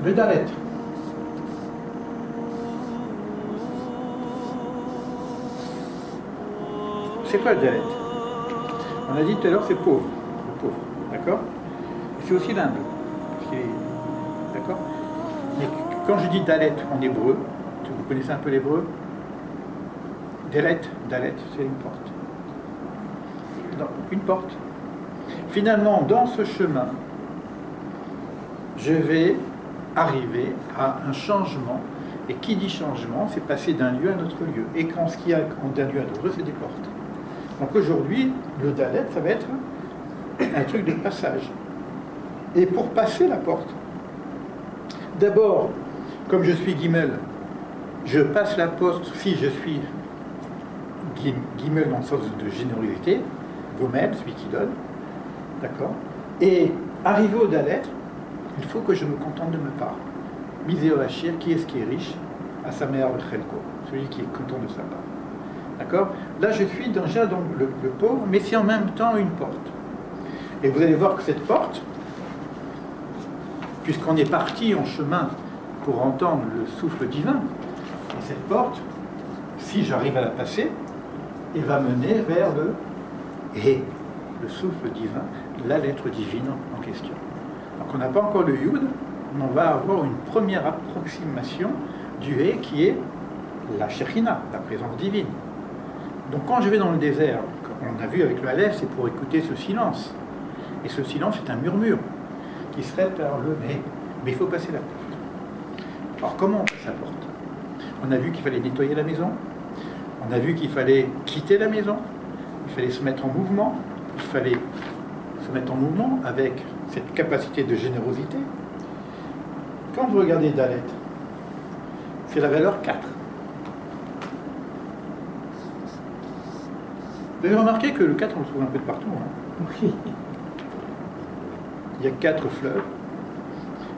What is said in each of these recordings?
Le dalet. C'est quoi le dalet? On a dit tout à l'heure, c'est pauvre. Le pauvre. D'accord? Et c'est aussi l'humble. D'accord? Mais quand je dis dalet en hébreu, vous connaissez un peu l'hébreu? Dalet, c'est une porte. Non, une porte. Finalement, dans ce chemin, je vais arriver à un changement. Et qui dit changement, c'est passer d'un lieu à un autre lieu. Et quand ce qu'il y a d'un lieu à l'autre, c'est des portes. Donc aujourd'hui, le dalet, ça va être un truc de passage. Et pour passer la porte, d'abord, comme je suis Gimel, je passe la porte si je suis Gimel dans le sens de générosité, Gomel, celui qui donne, d'accord? Et arrivé au dalet, il faut que je me contente de ma part. Misé au Hachir, qui est-ce qui est riche? À sa mère, le Chelko, celui qui est content de sa part. D'accord? Là, je suis déjà donc le pauvre, mais c'est en même temps une porte. Et vous allez voir que cette porte, puisqu'on est parti en chemin pour entendre le souffle divin, et cette porte, si j'arrive à la passer, elle va mener vers le souffle divin, la lettre divine en question. Donc on n'a pas encore le Yud, mais on va avoir une première approximation du He qui est la Shekhinah, la présence divine. Donc quand je vais dans le désert, on a vu avec le Aleph, c'est pour écouter ce silence. Et ce silence est un murmure qui serait par le mais il faut passer la porte. Alors comment on passe la porte? On a vu qu'il fallait nettoyer la maison, on a vu qu'il fallait quitter la maison, il fallait se mettre en mouvement, il fallait se mettre en mouvement avec cette capacité de générosité. Quand vous regardez Dalet, c'est la valeur 4. Vous avez remarqué que le 4, on le trouve un peu de partout. Hein? Oui. Il y a 4 fleuves,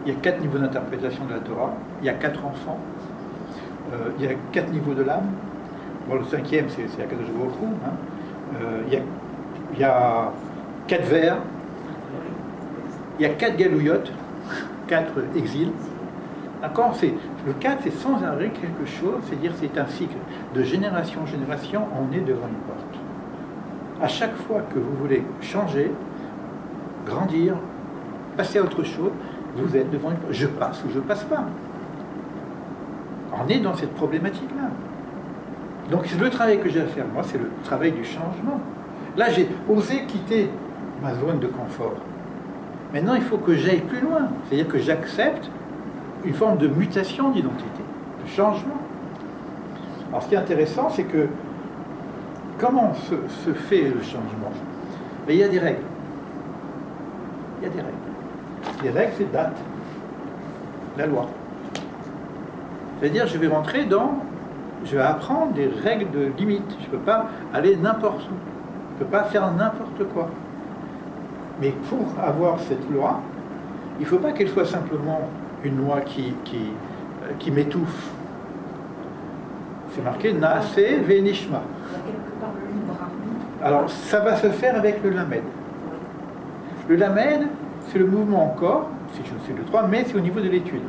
il y a 4 niveaux d'interprétation de la Torah, il y a 4 enfants, il y a 4 niveaux de l'âme. Bon, le 5e, c'est Akadosh Baruch Hu, hein? Il y a 4 vers, il y a 4 galouillottes, 4 exils. D'accord? Le 4, c'est sans arrêt quelque chose, c'est-à-dire c'est un cycle de génération en génération, on est devant une porte. À chaque fois que vous voulez changer, grandir, passer à autre chose, vous êtes devant une porte. Je passe ou je passe pas. On est dans cette problématique-là. Donc le travail que j'ai à faire, moi, c'est le travail du changement. Là, j'ai osé quitter ma zone de confort. Maintenant, il faut que j'aille plus loin. C'est-à-dire que j'accepte une forme de mutation d'identité, de changement. Alors, ce qui est intéressant, c'est que comment se fait le changement? Mais il y a des règles. Il y a des règles. Les règles, c'est date. La loi. C'est-à-dire, je vais rentrer je vais apprendre des règles de limite. Je ne peux pas aller n'importe où. Je ne peux pas faire n'importe quoi. Mais pour avoir cette loi, il ne faut pas qu'elle soit simplement une loi qui m'étouffe. C'est marqué Naase Venishma. Alors, ça va se faire avec le Lamed. Le Lamed, c'est le mouvement encore, si je sais le droit, mais c'est au niveau de l'étude.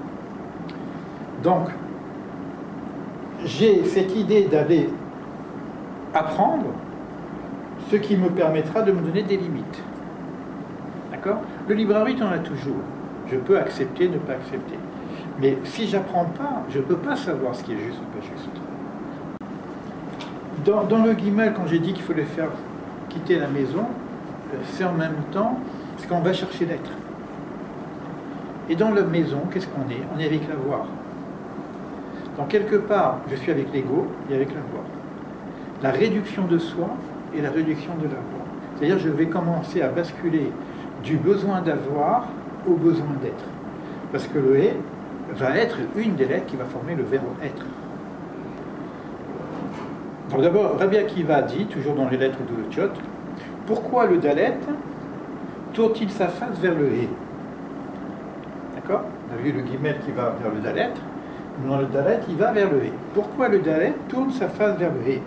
Donc, j'ai cette idée d'aller apprendre ce qui me permettra de me donner des limites. D'accord? Le libre arbitre, on l'a toujours. Je peux accepter, ne pas accepter. Mais si j'apprends pas, je ne peux pas savoir ce qui est juste ou pas juste. Dans le Gimel, quand j'ai dit qu'il fallait faire quitter la maison, c'est en même temps parce qu'on va chercher l'être. Et dans la maison, qu'est-ce qu'on est? On est avec la voix. Donc quelque part, je suis avec l'ego et avec la voix. La réduction de soi et la réduction de la voix. C'est-à-dire je vais commencer à basculer du besoin d'avoir au besoin d'être. Parce que le « et » va être une des lettres qui va former le verbe « être ». Donc d'abord, Rabbi Akiva dit, toujours dans les lettres de Tiot, pourquoi le Dalet tourne-t-il sa face vers le « et » D'accord? On a vu le Gimel qui va vers le Dalet. Dans le Dalet, il va vers le « et ». Pourquoi le Dalet tourne sa face vers le « et »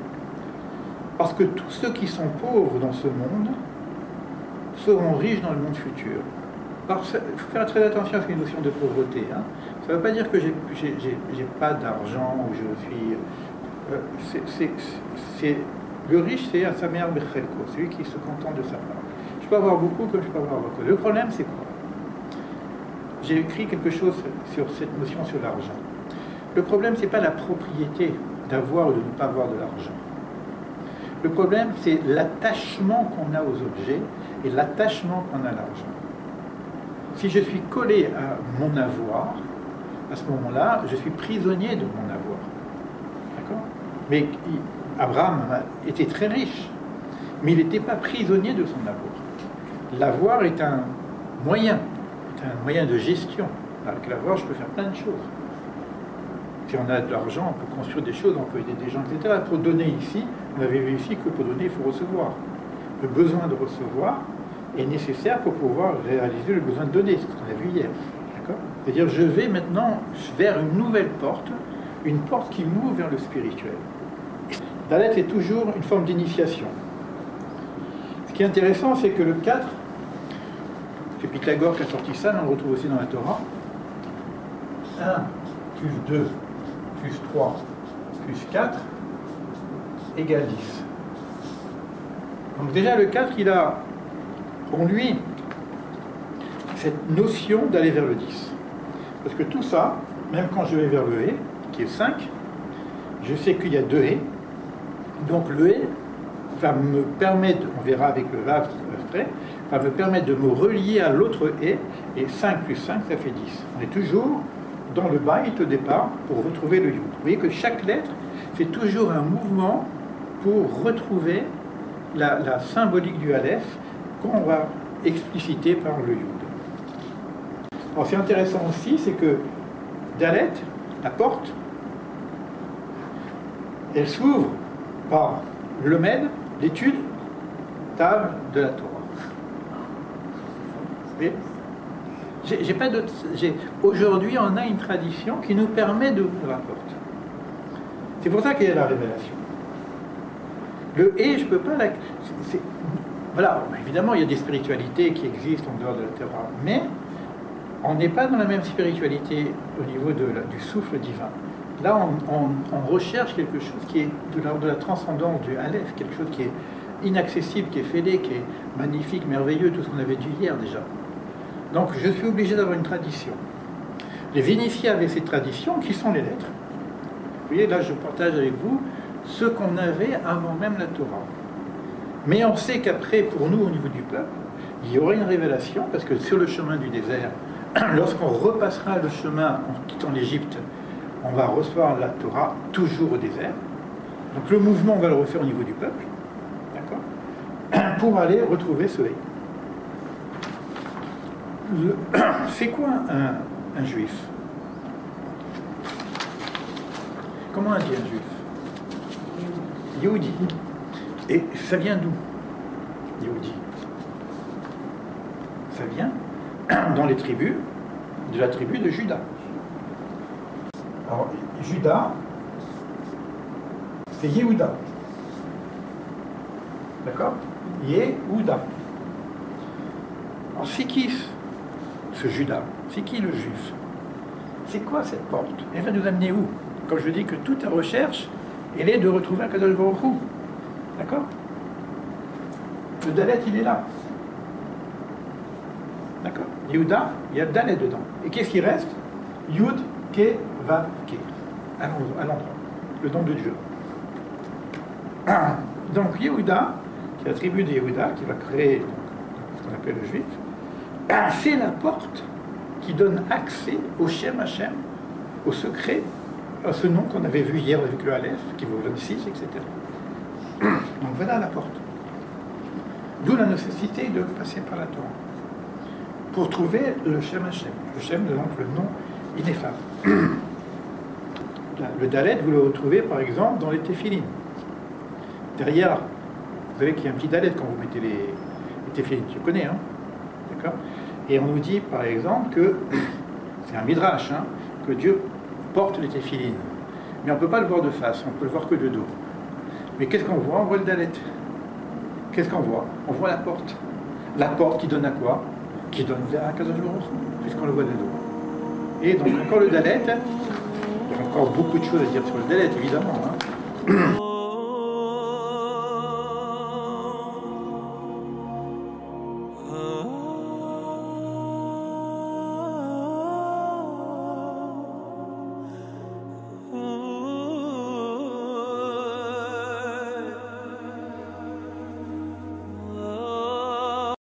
Parce que tous ceux qui sont pauvres dans ce monde seront riches dans le monde futur. Alors, il faut faire très attention à cette notion de pauvreté. Hein. Ça ne veut pas dire que j'ai pas d'argent ou je suis... le riche, c'est Samer Bechelko, celui qui se contente de sa part. Je peux avoir beaucoup comme je peux avoir beaucoup. Le problème, c'est quoi? J'ai écrit quelque chose sur cette notion sur l'argent. Le problème, c'est pas la propriété d'avoir ou de ne pas avoir de l'argent. Le problème, c'est l'attachement qu'on a aux objets et l'attachement qu'on a à l'argent. Si je suis collé à mon avoir, à ce moment-là, je suis prisonnier de mon avoir. D'accord? Mais Abraham était très riche, mais il n'était pas prisonnier de son avoir. L'avoir est un moyen de gestion. Avec l'avoir, je peux faire plein de choses. Si on a de l'argent, on peut construire des choses, on peut aider des gens, etc. Pour donner ici, on avait vu ici que pour donner, il faut recevoir. Le besoin de recevoir est nécessaire pour pouvoir réaliser le besoin de donner, ce qu'on a vu hier. C'est-à-dire, je vais maintenant vers une nouvelle porte, une porte qui m'ouvre vers le spirituel. Dalet est toujours une forme d'initiation. Ce qui est intéressant, c'est que le 4, c'est Pythagore qui a sorti ça, on le retrouve aussi dans la Torah. 1 plus 2 plus 3 plus 4 égale 10. Donc déjà, le 4, il a en lui cette notion d'aller vers le 10. Parce que tout ça, même quand je vais vers le hé, qui est 5, je sais qu'il y a 2 hé. Donc le hé va me permettre, on verra avec le vav après, va me permettre de me relier à l'autre hé, et 5 plus 5, ça fait 10. On est toujours dans le byte au départ pour retrouver le yud. Vous voyez que chaque lettre, c'est toujours un mouvement pour retrouver la symbolique du aleph qu'on va expliciter par le yud. Alors c'est intéressant aussi, c'est que Dalet, la porte, elle s'ouvre par le Med, l'étude, Tav de la Torah. Vous voyez, j'ai pas d'autre. Aujourd'hui, on a une tradition qui nous permet d'ouvrir la porte. C'est pour ça qu'il y a la révélation. Le et, je peux pas la. Voilà, évidemment, il y a des spiritualités qui existent en dehors de la Torah, mais on n'est pas dans la même spiritualité au niveau du souffle divin. Là, on recherche quelque chose qui est de l'ordre de la transcendance du Aleph, quelque chose qui est inaccessible, qui est fêlé, qui est magnifique, merveilleux, tout ce qu'on avait dit hier déjà. Donc, je suis obligé d'avoir une tradition. Les vinifier avec ces traditions, qui sont les lettres. Vous voyez, là, je partage avec vous ce qu'on avait avant même la Torah. Mais on sait qu'après, pour nous, au niveau du peuple, il y aura une révélation, parce que sur le chemin du désert, lorsqu'on repassera le chemin en quittant l'Égypte, on va recevoir la Torah toujours au désert. Donc le mouvement, on va le refaire au niveau du peuple, d'accord, pour aller retrouver ce hé. C'est quoi un juif? Comment on dit un juif? Yehudi. Et ça vient d'où, Yehudi? Ça vient dans les tribus, de la tribu de Juda. Alors, Juda, c'est Yehuda. D'accord? Yehuda. Alors, c'est qui ce Juda? C'est qui le juif? C'est quoi cette porte? Elle va nous amener où? Quand je dis que toute ta recherche, elle est de retrouver un Kadosh Baruch Hu. D'accord? Le Dalet, il est là. D'accord? Yehuda, il y a le Dalet dedans. Et qu'est-ce qui reste? Yud, Ke, Vav, Ke. À l'endroit. Le nom de Dieu. Donc Yehuda, qui est la tribu de Yehuda, qui va créer donc, ce qu'on appelle le juif, c'est la porte qui donne accès au Shem Hashem, au secret, à ce nom qu'on avait vu hier avec le Aleph, qui vaut 26, etc. Donc voilà la porte. D'où la nécessité de passer par la Torah pour trouver le Shem Hashem. Le Shem, donc le nom ineffable. Le Dalet, vous le retrouvez par exemple dans les téphilines. Derrière, vous savez qu'il y a un petit Dalet quand vous mettez les téphilines. Tu connais, hein? D'accord? Et on nous dit par exemple que, c'est un midrash, hein, que Dieu porte les téphilines. Mais on ne peut pas le voir de face, on ne peut le voir que de dos. Mais qu'est-ce qu'on voit? On voit le Dalet. Qu'est-ce qu'on voit? On voit la porte. La porte qui donne à quoi? Qui donne à Kadosh Baruch Hu, puisqu'on le voit de dos. Et donc encore le Dalet, il y a encore beaucoup de choses à dire sur le Dalet, évidemment. Hein.